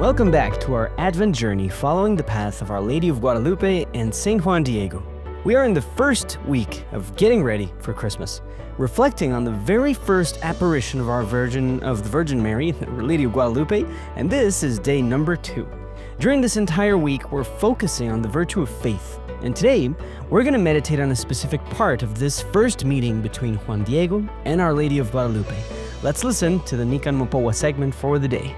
Welcome back to our Advent journey following the path of Our Lady of Guadalupe and St. Juan Diego. We are in the first week of getting ready for Christmas, reflecting on the very first apparition of the Virgin Mary, Our Lady of Guadalupe, and this is day number 2. During this entire week, we're focusing on the virtue of faith, and today, we're going to meditate on a specific part of this first meeting between Juan Diego and Our Lady of Guadalupe. Let's listen to the Nikan Mopowa segment for the day.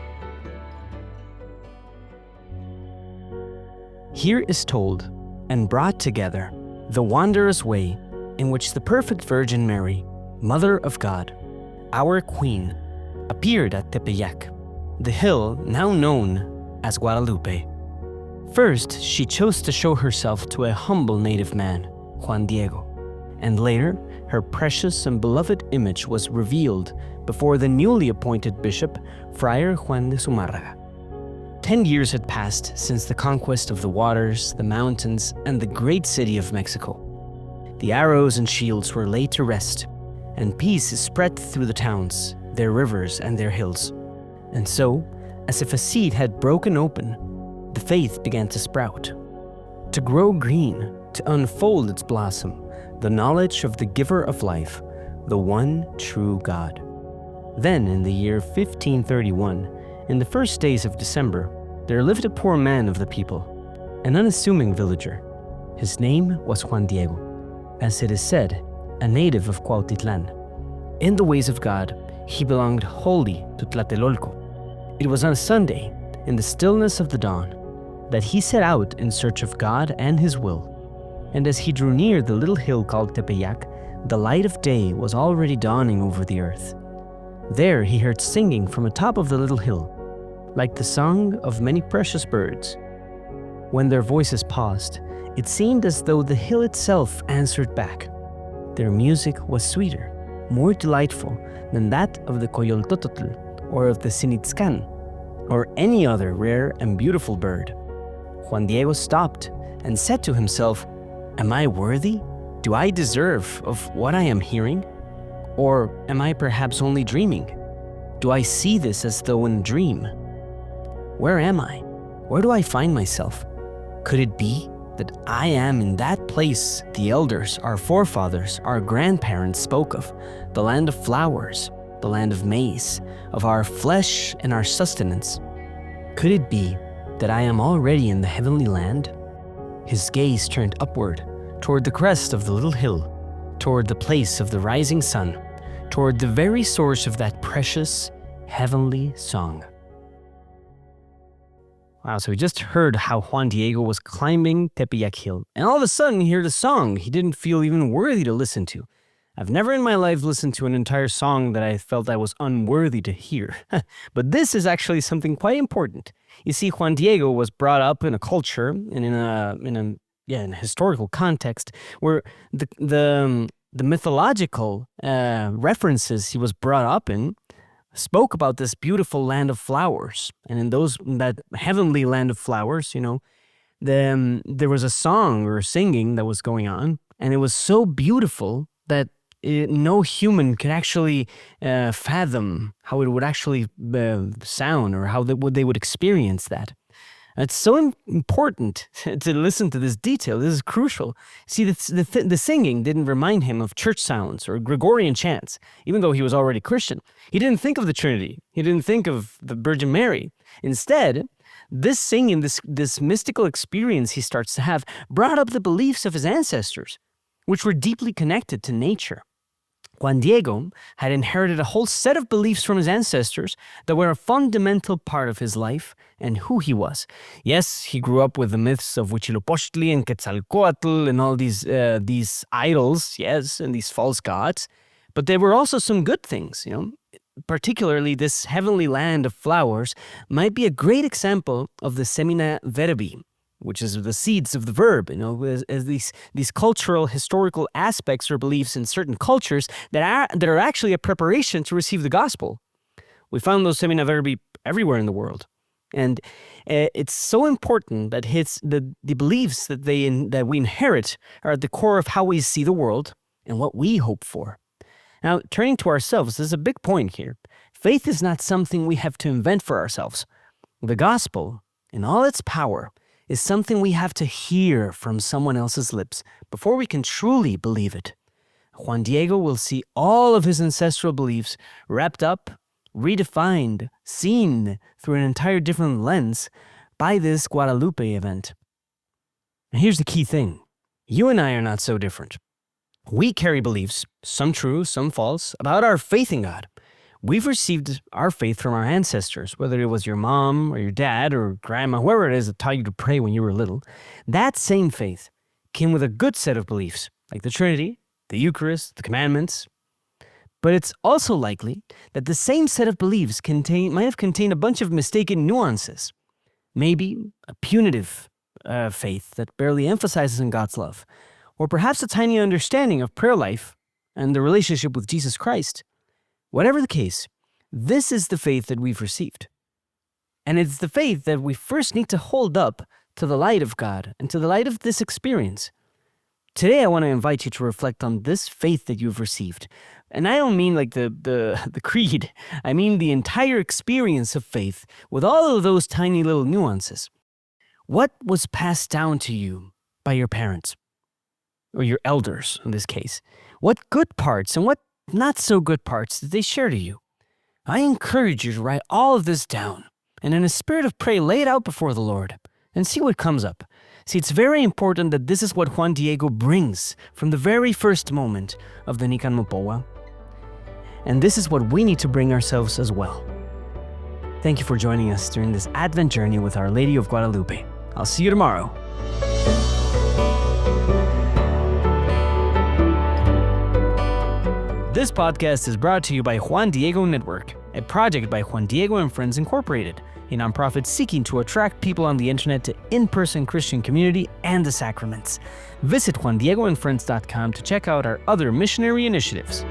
Here is told and brought together the wondrous way in which the perfect Virgin Mary, Mother of God, our Queen, appeared at Tepeyac, the hill now known as Guadalupe. First, she chose to show herself to a humble native man, Juan Diego, and later, her precious and beloved image was revealed before the newly appointed bishop, Friar Juan de Zumárraga. 10 years had passed since the conquest of the waters, the mountains, and the great city of Mexico. The arrows and shields were laid to rest, and peace is spread through the towns, their rivers, and their hills. And so, as if a seed had broken open, the faith began to sprout, to grow green, to unfold its blossom, the knowledge of the giver of life, the one true God. Then, in the year 1531, in the first days of December, there lived a poor man of the people, an unassuming villager. His name was Juan Diego, as it is said, a native of Cuautitlan. In the ways of God, he belonged wholly to Tlatelolco. It was on a Sunday, in the stillness of the dawn, that he set out in search of God and his will. And as he drew near the little hill called Tepeyac, the light of day was already dawning over the earth. There he heard singing from atop of the little hill, like the song of many precious birds. When their voices paused, it seemed as though the hill itself answered back. Their music was sweeter, more delightful than that of the coyoltototl or of the sinitzcan, or any other rare and beautiful bird. Juan Diego stopped and said to himself, "Am I worthy? Do I deserve of what I am hearing? Or am I perhaps only dreaming? Do I see this as though in a dream? Where am I? Where do I find myself? Could it be that I am in that place the elders, our forefathers, our grandparents spoke of, the land of flowers, the land of maize, of our flesh and our sustenance? Could it be that I am already in the heavenly land?" His gaze turned upward, toward the crest of the little hill, toward the place of the rising sun, toward the very source of that precious, heavenly song. Wow, so we just heard how Juan Diego was climbing Tepeyac Hill, and all of a sudden he heard a song he didn't feel even worthy to listen to. I've never in my life listened to an entire song that I felt I was unworthy to hear. But this is actually something quite important. You see, Juan Diego was brought up in a culture and in a historical context where the mythological references he was brought up in spoke about this beautiful land of flowers. And in that heavenly land of flowers, there was a song or singing that was going on, and it was so beautiful that no human could actually fathom how it would actually sound or how they would experience that. It's so important to listen to this detail. This is crucial. See, the singing didn't remind him of church sounds or Gregorian chants, even though he was already Christian. He didn't think of the Trinity. He didn't think of the Virgin Mary. Instead, this singing, this mystical experience he starts to have, brought up the beliefs of his ancestors, which were deeply connected to nature. Juan Diego had inherited a whole set of beliefs from his ancestors that were a fundamental part of his life and who he was. Yes, he grew up with the myths of Huitzilopochtli and Quetzalcoatl and all these idols, yes, and these false gods, but there were also some good things, Particularly this heavenly land of flowers might be a great example of the semina verbi, which is the seeds of the verb, as these cultural, historical aspects or beliefs in certain cultures that are actually a preparation to receive the gospel. We found those semina verbi everywhere in the world. And it's so important that the beliefs that we inherit are at the core of how we see the world and what we hope for. Now, turning to ourselves, there's a big point here. Faith is not something we have to invent for ourselves. The gospel, in all its power, is something we have to hear from someone else's lips before we can truly believe it. Juan Diego will see all of his ancestral beliefs wrapped up, redefined, seen through an entire different lens by this Guadalupe event. And here's the key thing. You and I are not so different. We carry beliefs, some true, some false, about our faith in God. We've received our faith from our ancestors, whether it was your mom or your dad or grandma, whoever it is that taught you to pray when you were little. That same faith came with a good set of beliefs, like the Trinity, the Eucharist, the commandments. But it's also likely that the same set of beliefs might have contained a bunch of mistaken nuances. Maybe a punitive faith that barely emphasizes in God's love, or perhaps a tiny understanding of prayer life and the relationship with Jesus Christ. Whatever the case, this is the faith that we've received. And it's the faith that we first need to hold up to the light of God and to the light of this experience. Today, I want to invite you to reflect on this faith that you've received. And I don't mean like the creed. I mean the entire experience of faith with all of those tiny little nuances. What was passed down to you by your parents? Or your elders, in this case? What good parts and what not so good parts did they share to you? I encourage you to write all of this down and in a spirit of prayer, lay it out before the Lord and see what comes up. See, it's very important that this is what Juan Diego brings from the very first moment of the Nican Mopoa. And this is what we need to bring ourselves as well. Thank you for joining us during this Advent journey with Our Lady of Guadalupe. I'll see you tomorrow. This podcast is brought to you by Juan Diego Network, a project by Juan Diego and Friends Incorporated, a nonprofit seeking to attract people on the internet to in-person Christian community and the sacraments. Visit JuanDiegoandFriends.com to check out our other missionary initiatives.